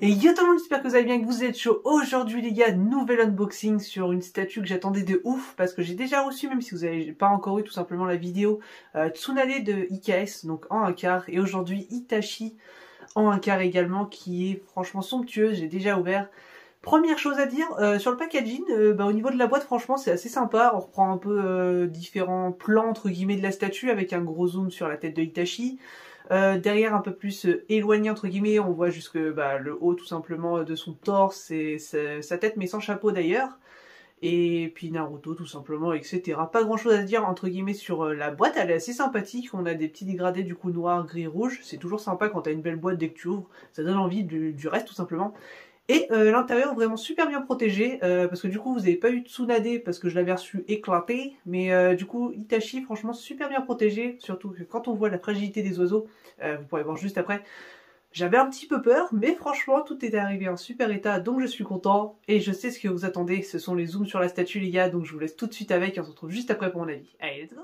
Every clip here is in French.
Et yo tout le monde, j'espère que vous allez bien, que vous êtes chaud. Aujourd'hui les gars, nouvel unboxing sur une statue que j'attendais de ouf, parce que j'ai déjà reçu, même si vous n'avez pas encore eu tout simplement la vidéo, Tsunade de IKS, donc en 1 quart, et aujourd'hui Itachi en 1 quart également, qui est franchement somptueuse, j'ai déjà ouvert. Première chose à dire, sur le packaging, au niveau de la boîte, franchement c'est assez sympa, on reprend un peu différents plans entre guillemets de la statue, avec un gros zoom sur la tête de Itachi. Derrière, un peu plus éloigné entre guillemets, on voit jusque le haut tout simplement de son torse et sa tête, mais sans chapeau d'ailleurs. Et puis Naruto tout simplement, etc. Pas grand chose à dire entre guillemets sur la boîte, elle est assez sympathique, on a des petits dégradés du coup noir, gris, rouge, c'est toujours sympa quand t'as une belle boîte dès que tu ouvres, ça donne envie du reste tout simplement. Et l'intérieur vraiment super bien protégé, parce que du coup vous n'avez pas eu Tsunade parce que je l'avais reçu éclaté, mais du coup Itachi franchement super bien protégé, surtout que quand on voit la fragilité des oiseaux, vous pourrez voir juste après, j'avais un petit peu peur, mais franchement tout est arrivé en super état, donc je suis content, et je sais ce que vous attendez, ce sont les zooms sur la statue les gars, donc je vous laisse tout de suite avec, et on se retrouve juste après pour mon avis. Allez, let's go!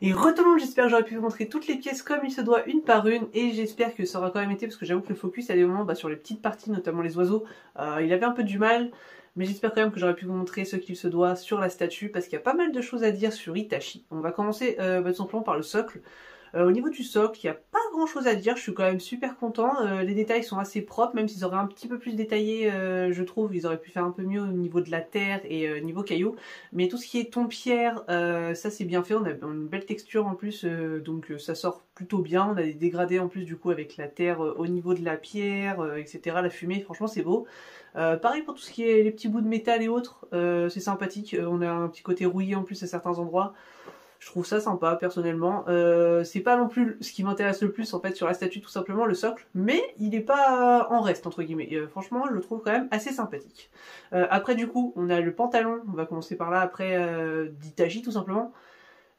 Et retournons, j'espère que j'aurais pu vous montrer toutes les pièces comme il se doit, une par une, et j'espère que ça aura quand même été, parce que j'avoue que le focus à des moments, sur les petites parties, notamment les oiseaux, il avait un peu du mal, mais j'espère quand même que j'aurais pu vous montrer ce qu'il se doit sur la statue, parce qu'il y a pas mal de choses à dire sur Itachi. On va commencer tout simplement par le socle. Au niveau du socle, il n'y a pas grand chose à dire, je suis quand même super content, les détails sont assez propres, même s'ils auraient un petit peu plus détaillé, je trouve, ils auraient pu faire un peu mieux au niveau de la terre et niveau cailloux, mais tout ce qui est ton pierre, ça c'est bien fait, on a une belle texture en plus, donc ça sort plutôt bien, on a des dégradés en plus du coup avec la terre au niveau de la pierre, etc., la fumée, franchement c'est beau. Pareil pour tout ce qui est les petits bouts de métal et autres, c'est sympathique, on a un petit côté rouillé en plus à certains endroits. Je trouve ça sympa personnellement. C'est pas non plus ce qui m'intéresse le plus en fait sur la statue, tout simplement le socle, mais il est pas en reste entre guillemets. Franchement, je le trouve quand même assez sympathique. Après du coup, on a le pantalon, on va commencer par là après d'Itachi tout simplement.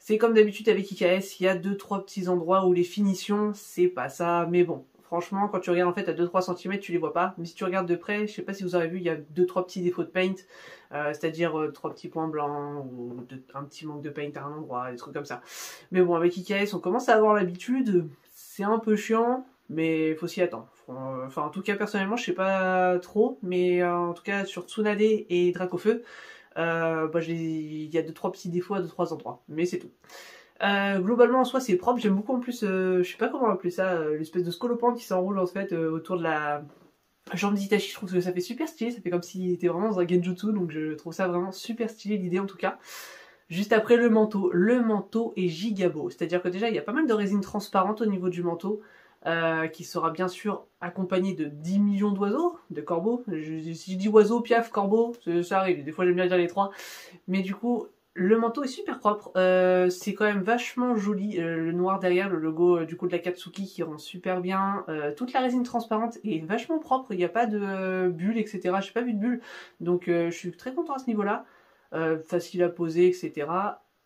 C'est comme d'habitude avec IKS, il y a 2-3 petits endroits où les finitions, c'est pas ça, mais bon. Franchement, quand tu regardes en fait à 2-3 cm, tu les vois pas. Mais si tu regardes de près, je sais pas si vous avez vu, il y a 2-3 petits défauts de paint. C'est-à-dire 3 petits points blancs, ou un petit manque de paint à un endroit, des trucs comme ça. Mais bon, avec IKS, on commence à avoir l'habitude. C'est un peu chiant, mais faut s'y attendre. Enfin, en tout cas, personnellement, je sais pas trop. Mais en tout cas, sur Tsunade et Dracofeu, il y a 2-3 petits défauts à 2-3 endroits. Mais c'est tout. Globalement en soi c'est propre, j'aime beaucoup en plus, je sais pas comment appeler ça, l'espèce de scolopendre qui s'enroule en fait autour de la jambe d'Itachi, je trouve que ça fait super stylé, ça fait comme s'il était vraiment dans un genjutsu, donc je trouve ça vraiment super stylé l'idée en tout cas. Juste après le manteau est giga beau, c'est-à-dire que déjà il y a pas mal de résine transparente au niveau du manteau, qui sera bien sûr accompagné de 10 millions d'oiseaux, de corbeaux, si je dis oiseaux, piaf, corbeaux, ça arrive, des fois j'aime bien dire les trois, mais du coup le manteau est super propre, c'est quand même vachement joli, le noir derrière, le logo du coup de la Katsuki qui rend super bien, toute la résine transparente est vachement propre, il n'y a pas de bulles, etc. J'ai pas vu de bulles, donc je suis très content à ce niveau-là, facile à poser, etc.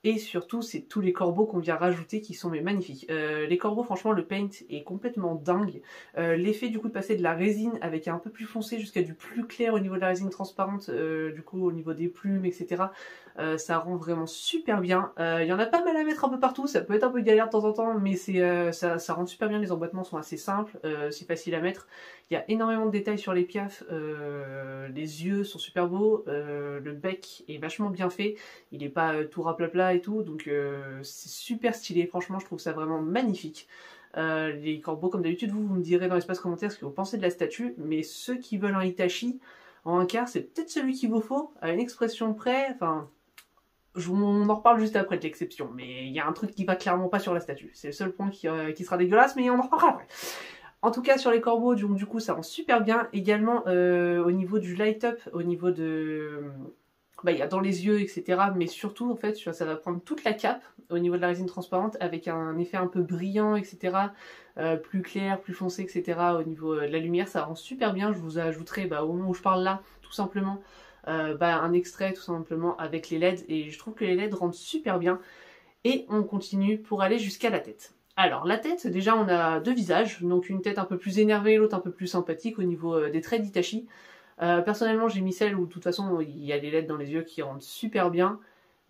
Et surtout, c'est tous les corbeaux qu'on vient rajouter qui sont magnifiques. Les corbeaux, franchement, le paint est complètement dingue. L'effet du coup de passer de la résine avec un peu plus foncé jusqu'à du plus clair au niveau de la résine transparente, du coup au niveau des plumes, etc. Ça rend vraiment super bien. Il y en a pas mal à mettre un peu partout, ça peut être un peu galère de temps en temps, mais ça rend super bien, les emboîtements sont assez simples, c'est facile à mettre. Il y a énormément de détails sur les piafs, les yeux sont super beaux, le bec est vachement bien fait, il est pas tout raplapla et tout, donc c'est super stylé, franchement je trouve ça vraiment magnifique. Les corbeaux, comme d'habitude, vous me direz dans l'espace commentaire ce que vous pensez de la statue, mais ceux qui veulent un Itachi en un quart, c'est peut-être celui qu'il vous faut, à une expression près, enfin... On en reparle juste après de l'exception, mais il y a un truc qui va clairement pas sur la statue. C'est le seul point qui sera dégueulasse, mais on en reparlera après. En tout cas, sur les corbeaux, du coup, ça rend super bien. Également, au niveau du light-up, au niveau de... il y a dans les yeux, etc. Mais surtout, en fait, ça va prendre toute la cape, au niveau de la résine transparente, avec un effet un peu brillant, etc. Plus clair, plus foncé, etc. Au niveau de la lumière, ça rend super bien. Je vous ajouterai, au moment où je parle là, tout simplement, un extrait, tout simplement, avec les LED. Et je trouve que les LED rendent super bien. Et on continue pour aller jusqu'à la tête. Alors la tête, déjà on a deux visages, donc une tête un peu plus énervée, l'autre un peu plus sympathique au niveau des traits d'Itachi. Personnellement j'ai mis celle où de toute façon il y a les LED dans les yeux qui rendent super bien,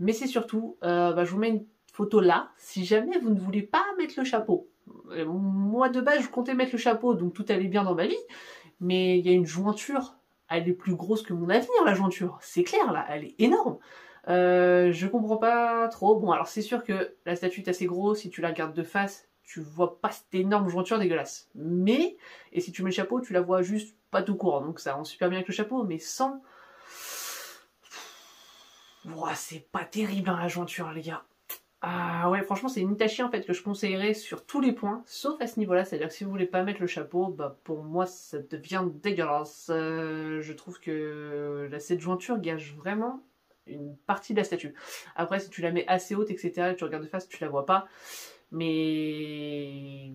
mais c'est surtout, je vous mets une photo là, si jamais vous ne voulez pas mettre le chapeau. Moi de base je comptais mettre le chapeau, donc tout allait bien dans ma vie, mais il y a une jointure, elle est plus grosse que mon avenir la jointure, c'est clair là, elle est énorme. Je comprends pas trop. Bon, alors c'est sûr que la statue est assez grosse, si tu la regardes de face, tu vois pas cette énorme jointure dégueulasse. Mais, et si tu mets le chapeau, tu la vois juste pas tout court, donc ça rend super bien avec le chapeau, mais sans... Ouah, c'est pas terrible hein, la jointure, les gars. Ah ouais, franchement, c'est une Itachi en fait que je conseillerais sur tous les points, sauf à ce niveau-là, c'est-à-dire que si vous voulez pas mettre le chapeau, pour moi ça devient dégueulasse. Je trouve que cette jointure gâche vraiment une partie de la statue. Après, si tu la mets assez haute, etc., et que tu regardes de face, tu la vois pas. Mais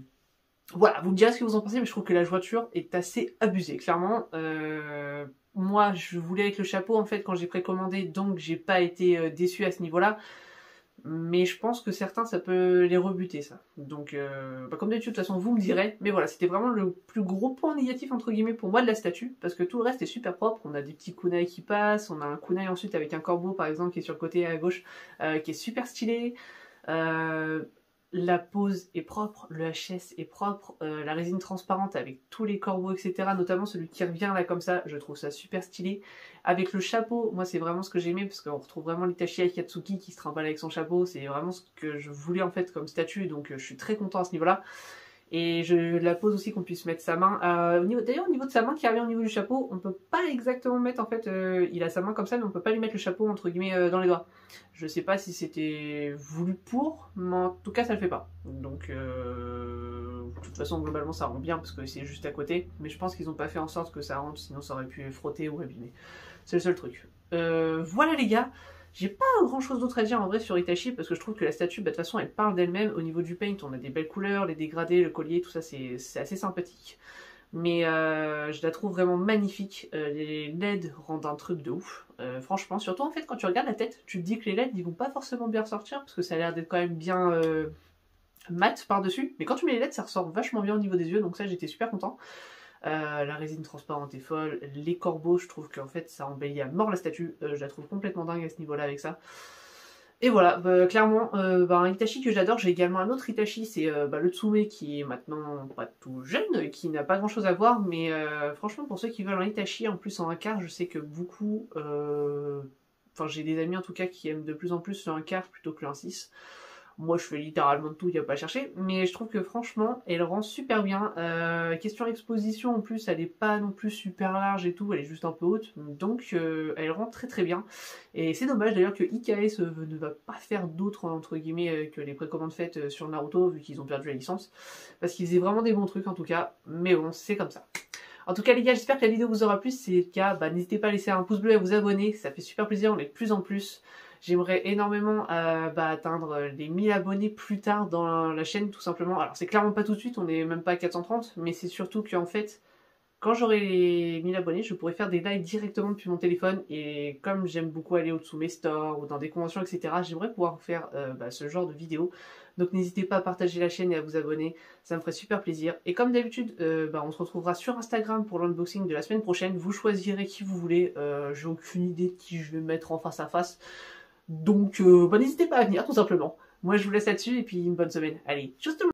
voilà, vous me direz ce que vous en pensez, mais je trouve que la jointure est assez abusée, clairement. Moi, je voulais avec le chapeau, en fait, quand j'ai précommandé, donc j'ai pas été déçue à ce niveau-là. Mais je pense que certains, ça peut les rebuter, ça. Donc, comme d'habitude, de toute façon, vous me direz. Mais voilà, c'était vraiment le plus gros point négatif, entre guillemets, pour moi de la statue. Parce que tout le reste est super propre. On a des petits kunai qui passent. On a un kunai ensuite avec un corbeau, par exemple, qui est sur le côté à gauche, qui est super stylé. La pose est propre, le HS est propre, la résine transparente avec tous les corbeaux, etc. Notamment celui qui revient là comme ça, je trouve ça super stylé. Avec le chapeau, moi c'est vraiment ce que j'aimais parce qu'on retrouve vraiment l'Itachi Akatsuki qui se trimballe avec son chapeau. C'est vraiment ce que je voulais en fait comme statue, donc je suis très content à ce niveau-là. Et je la pose aussi qu'on puisse mettre sa main. D'ailleurs, au niveau de sa main qui revient au niveau du chapeau, on peut pas exactement mettre en fait. Il a sa main comme ça, mais on peut pas lui mettre le chapeau entre guillemets dans les doigts. Je sais pas si c'était voulu pour, mais en tout cas ça le fait pas. Donc, de toute façon, globalement ça rend bien parce que c'est juste à côté. Mais je pense qu'ils ont pas fait en sorte que ça rentre, sinon ça aurait pu frotter ou abîmer. C'est le seul truc. Voilà les gars. J'ai pas grand chose d'autre à dire en vrai sur Itachi parce que je trouve que la statue, bah, de toute façon, elle parle d'elle-même. Au niveau du paint, on a des belles couleurs, les dégradés, le collier, tout ça, c'est assez sympathique. Mais je la trouve vraiment magnifique. Les LED rendent un truc de ouf. Franchement, surtout en fait, quand tu regardes la tête, tu te dis que les LED, ils vont pas forcément bien ressortir parce que ça a l'air d'être quand même bien mat par-dessus. Mais quand tu mets les LED, ça ressort vachement bien au niveau des yeux, donc ça, j'étais super content. La résine transparente est folle, les corbeaux, je trouve qu'en fait ça embellit à mort la statue, je la trouve complètement dingue à ce niveau là avec ça. Et voilà, clairement, un Itachi que j'adore. J'ai également un autre Itachi, c'est le Tsume qui est maintenant pas tout jeune, qui n'a pas grand chose à voir, mais franchement pour ceux qui veulent un Itachi en plus en 1/4, je sais que beaucoup, enfin j'ai des amis en tout cas qui aiment de plus en plus le 1/4 plutôt que le 1/6. Moi, je fais littéralement tout, il n'y a pas à chercher. Mais je trouve que franchement, elle rend super bien. Question exposition, en plus, elle n'est pas non plus super large et tout. Elle est juste un peu haute. Donc, elle rend très très bien. Et c'est dommage d'ailleurs que IKS ne va pas faire d'autres, entre guillemets, que les précommandes faites sur Naruto, vu qu'ils ont perdu la licence. Parce qu'ils faisaient vraiment des bons trucs, en tout cas. Mais bon, c'est comme ça. En tout cas les gars, j'espère que la vidéo vous aura plu. Si c'est le cas, n'hésitez pas à laisser un pouce bleu et à vous abonner. Ça fait super plaisir, on est de plus en plus. J'aimerais énormément atteindre les 1000 abonnés plus tard dans la chaîne, tout simplement. Alors c'est clairement pas tout de suite, on est même pas à 430, mais c'est surtout qu'en fait, quand j'aurai les 1000 abonnés, je pourrai faire des lives directement depuis mon téléphone. Et comme j'aime beaucoup aller au Tsume Store ou dans des conventions, etc., j'aimerais pouvoir faire ce genre de vidéos. Donc n'hésitez pas à partager la chaîne et à vous abonner, ça me ferait super plaisir. Et comme d'habitude, on se retrouvera sur Instagram pour l'unboxing de la semaine prochaine. Vous choisirez qui vous voulez, j'ai aucune idée de qui je vais mettre en face à face. Donc n'hésitez pas à venir tout simplement. Moi je vous laisse là-dessus et puis une bonne semaine. Allez, tchuss tout le monde.